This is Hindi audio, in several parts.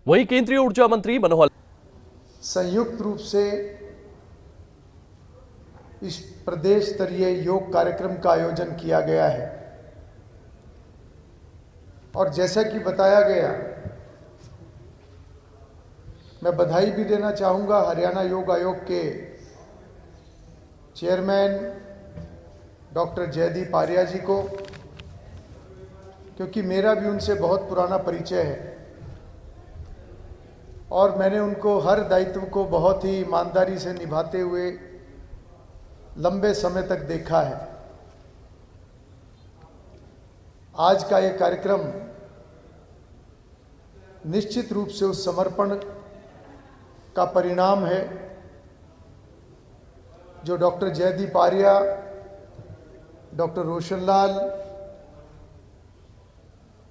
वहीं केंद्रीय ऊर्जा मंत्री मनोहर संयुक्त रूप से इस प्रदेश स्तरीय योग कार्यक्रम का आयोजन किया गया है और जैसा कि बताया गया, मैं बधाई भी देना चाहूँगा हरियाणा योग आयोग के चेयरमैन डॉक्टर जयदीप आर्या जी को, क्योंकि मेरा भी उनसे बहुत पुराना परिचय है और मैंने उनको हर दायित्व को बहुत ही ईमानदारी से निभाते हुए लंबे समय तक देखा है। आज का ये कार्यक्रम निश्चित रूप से उस समर्पण का परिणाम है जो डॉक्टर जयदीप आर्या, डॉक्टर रोशन लाल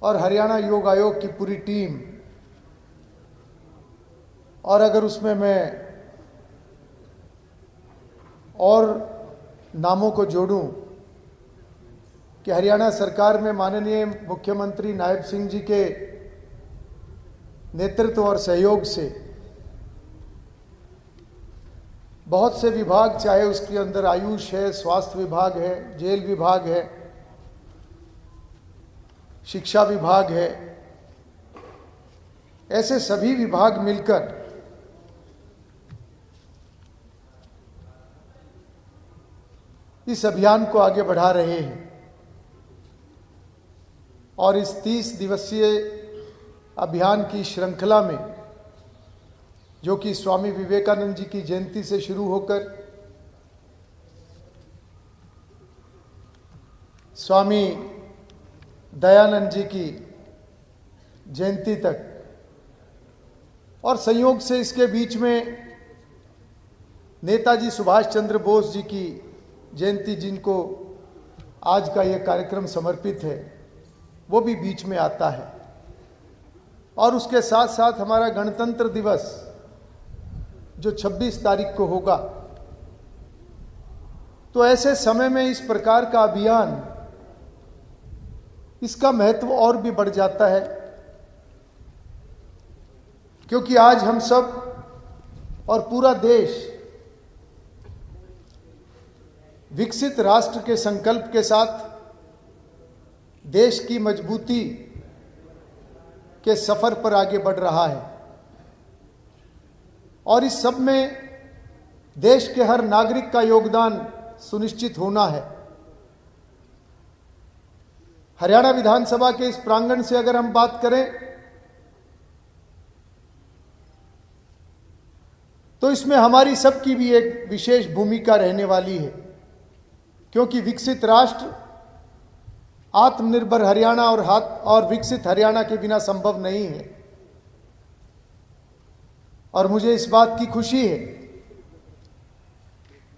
और हरियाणा योग आयोग की पूरी टीम, और अगर उसमें मैं और नामों को जोड़ूं कि हरियाणा सरकार में माननीय मुख्यमंत्री नायब सिंह जी के नेतृत्व और सहयोग से बहुत से विभाग, चाहे उसके अंदर आयुष है, स्वास्थ्य विभाग है, जेल विभाग है, शिक्षा विभाग है, ऐसे सभी विभाग मिलकर इस अभियान को आगे बढ़ा रहे हैं और इस 30 दिवसीय अभियान की श्रृंखला में, जो कि स्वामी विवेकानंद जी की जयंती से शुरू होकर स्वामी दयानंद जी की जयंती तक, और संयोग से इसके बीच में नेताजी सुभाष चंद्र बोस जी की जयंती, जिनको आज का यह कार्यक्रम समर्पित है, वो भी बीच में आता है। और उसके साथ साथ हमारा गणतंत्र दिवस जो 26 तारीख को होगा, तो ऐसे समय में इस प्रकार का अभियान, इसका महत्व और भी बढ़ जाता है, क्योंकि आज हम सब और पूरा देश विकसित राष्ट्र के संकल्प के साथ देश की मजबूती के सफर पर आगे बढ़ रहा है और इस सब में देश के हर नागरिक का योगदान सुनिश्चित होना है। हरियाणा विधानसभा के इस प्रांगण से अगर हम बात करें तो इसमें हमारी सबकी भी एक विशेष भूमिका रहने वाली है, क्योंकि विकसित राष्ट्र, आत्मनिर्भर हरियाणा और विकसित हरियाणा के बिना संभव नहीं है। और मुझे इस बात की खुशी है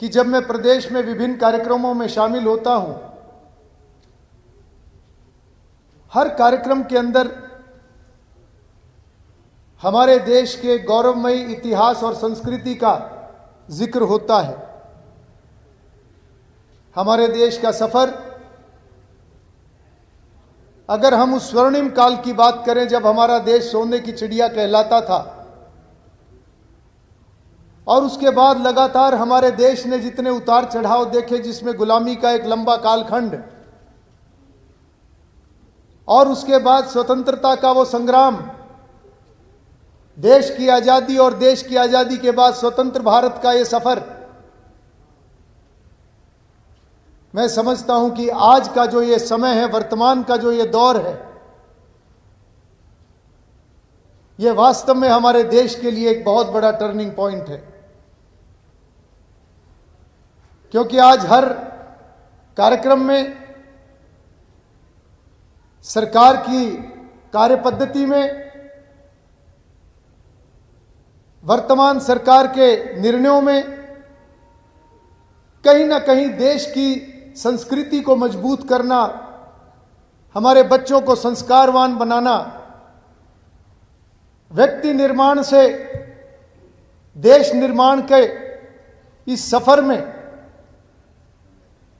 कि जब मैं प्रदेश में विभिन्न कार्यक्रमों में शामिल होता हूं, हर कार्यक्रम के अंदर हमारे देश के गौरवमयी इतिहास और संस्कृति का जिक्र होता है। हमारे देश का सफर, अगर हम उस स्वर्णिम काल की बात करें जब हमारा देश सोने की चिड़िया कहलाता था, और उसके बाद लगातार हमारे देश ने जितने उतार चढ़ाव देखे, जिसमें गुलामी का एक लंबा कालखंड और उसके बाद स्वतंत्रता का वो संग्राम, देश की आजादी और देश की आजादी के बाद स्वतंत्र भारत का ये सफर, मैं समझता हूं कि आज का जो ये समय है, वर्तमान का जो ये दौर है, ये वास्तव में हमारे देश के लिए एक बहुत बड़ा टर्निंग पॉइंट है। क्योंकि आज हर कार्यक्रम में सरकार की कार्यपद्धति में, वर्तमान सरकार के निर्णयों में कहीं ना कहीं देश की संस्कृति को मजबूत करना, हमारे बच्चों को संस्कारवान बनाना, व्यक्ति निर्माण से देश निर्माण के इस सफर में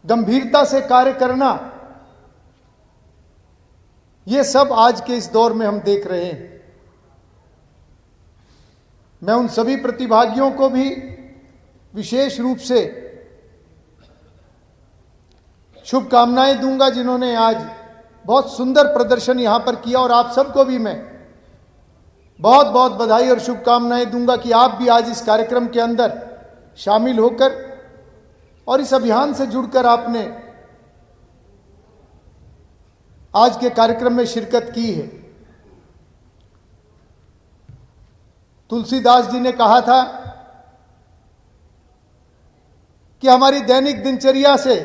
गंभीरता से कार्य करना, ये सब आज के इस दौर में हम देख रहे हैं। मैं उन सभी प्रतिभागियों को भी विशेष रूप से शुभकामनाएं दूंगा जिन्होंने आज बहुत सुंदर प्रदर्शन यहां पर किया, और आप सबको भी मैं बहुत बहुत बधाई और शुभकामनाएं दूंगा कि आप भी आज इस कार्यक्रम के अंदर शामिल होकर और इस अभियान से जुड़कर आपने आज के कार्यक्रम में शिरकत की है। तुलसीदास जी ने कहा था कि हमारी दैनिक दिनचर्या से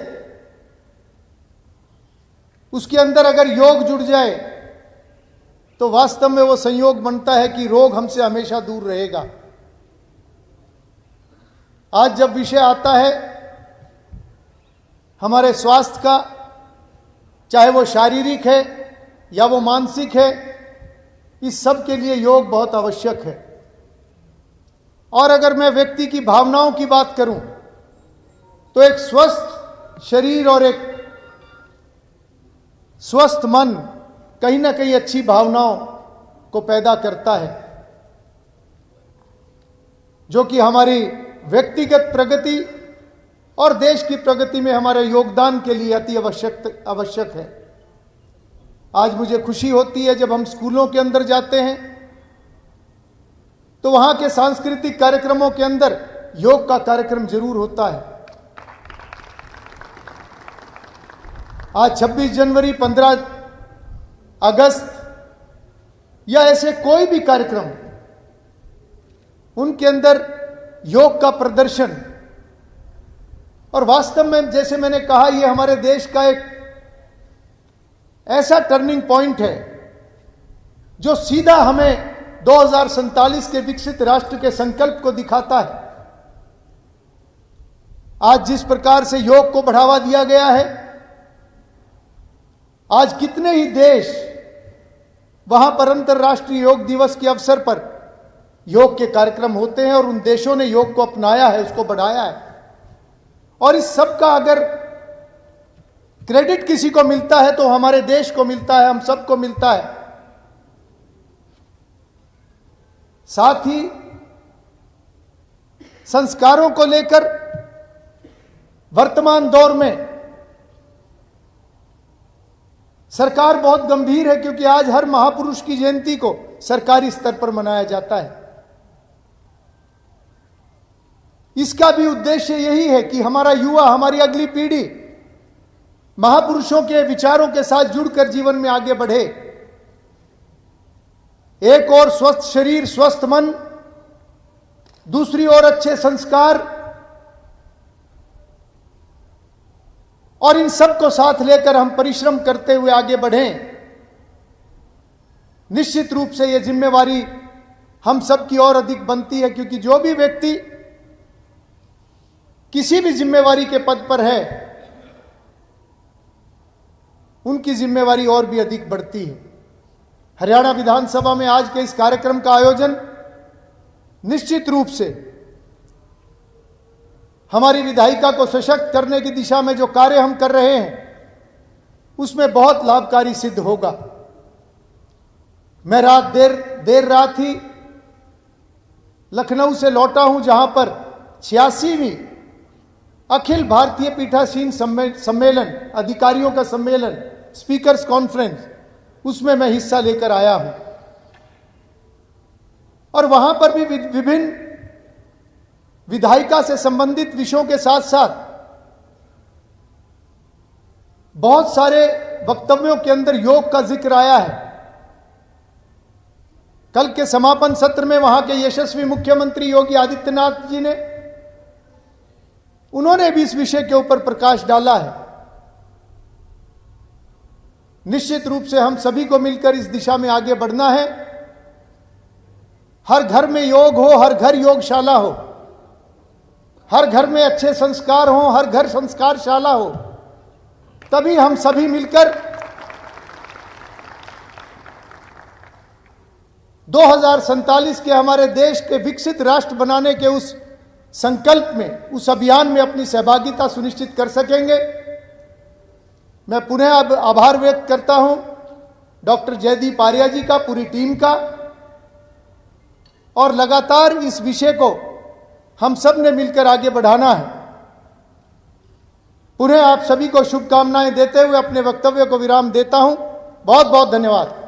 उसके अंदर अगर योग जुड़ जाए तो वास्तव में वो संयोग बनता है कि रोग हमसे हमेशा दूर रहेगा। आज जब विषय आता है हमारे स्वास्थ्य का, चाहे वो शारीरिक है या वो मानसिक है, इस सब के लिए योग बहुत आवश्यक है। और अगर मैं व्यक्ति की भावनाओं की बात करूं तो एक स्वस्थ शरीर और एक स्वस्थ मन कहीं ना कहीं अच्छी भावनाओं को पैदा करता है, जो कि हमारी व्यक्तिगत प्रगति और देश की प्रगति में हमारे योगदान के लिए अति आवश्यक है। आज मुझे खुशी होती है जब हम स्कूलों के अंदर जाते हैं तो वहां के सांस्कृतिक कार्यक्रमों के अंदर योग का कार्यक्रम जरूर होता है। आज 26 जनवरी, 15 अगस्त या ऐसे कोई भी कार्यक्रम, उनके अंदर योग का प्रदर्शन, और वास्तव में जैसे मैंने कहा यह हमारे देश का एक ऐसा टर्निंग पॉइंट है जो सीधा हमें 2047 के विकसित राष्ट्र के संकल्प को दिखाता है। आज जिस प्रकार से योग को बढ़ावा दिया गया है, आज कितने ही देश वहां पर अंतर्राष्ट्रीय योग दिवस के अवसर पर योग के कार्यक्रम होते हैं और उन देशों ने योग को अपनाया है, उसको बढ़ाया है। और इस सब का अगर क्रेडिट किसी को मिलता है तो हमारे देश को मिलता है, हम सबको मिलता है। साथ ही संस्कारों को लेकर वर्तमान दौर में सरकार बहुत गंभीर है, क्योंकि आज हर महापुरुष की जयंती को सरकारी स्तर पर मनाया जाता है। इसका भी उद्देश्य यही है कि हमारा युवा, हमारी अगली पीढ़ी महापुरुषों के विचारों के साथ जुड़कर जीवन में आगे बढ़े। एक और स्वस्थ शरीर, स्वस्थ मन, दूसरी ओर अच्छे संस्कार, और इन सब को साथ लेकर हम परिश्रम करते हुए आगे बढ़ें। निश्चित रूप से यह जिम्मेवारी हम सब की और अधिक बनती है, क्योंकि जो भी व्यक्ति किसी भी जिम्मेवारी के पद पर है उनकी जिम्मेवारी और भी अधिक बढ़ती है। हरियाणा विधानसभा में आज के इस कार्यक्रम का आयोजन निश्चित रूप से हमारी विधायिका को सशक्त करने की दिशा में जो कार्य हम कर रहे हैं उसमें बहुत लाभकारी सिद्ध होगा। मैं देर रात ही लखनऊ से लौटा हूं, जहां पर 86वीं अखिल भारतीय पीठासीन सम्मेलन, अधिकारियों का सम्मेलन, स्पीकर्स कॉन्फ्रेंस, उसमें मैं हिस्सा लेकर आया हूं। और वहां पर भी विभिन्न विधायिका से संबंधित विषयों के साथ साथ बहुत सारे वक्तव्यों के अंदर योग का जिक्र आया है। कल के समापन सत्र में वहां के यशस्वी मुख्यमंत्री योगी आदित्यनाथ जी ने, उन्होंने भी इस विषय के ऊपर प्रकाश डाला है। निश्चित रूप से हम सभी को मिलकर इस दिशा में आगे बढ़ना है। हर घर में योग हो, हर घर योगशाला हो, हर घर में अच्छे संस्कार हो, हर घर संस्कारशाला हो, तभी हम सभी मिलकर 2047 के हमारे देश के विकसित राष्ट्र बनाने के उस संकल्प में, उस अभियान में अपनी सहभागिता सुनिश्चित कर सकेंगे। मैं पुनः आभार व्यक्त करता हूं डॉक्टर जयदीप आर्या जी का, पूरी टीम का, और लगातार इस विषय को हम सब ने मिलकर आगे बढ़ाना है। पुनः आप सभी को शुभकामनाएं देते हुए अपने वक्तव्य को विराम देता हूं। बहुत बहुत धन्यवाद।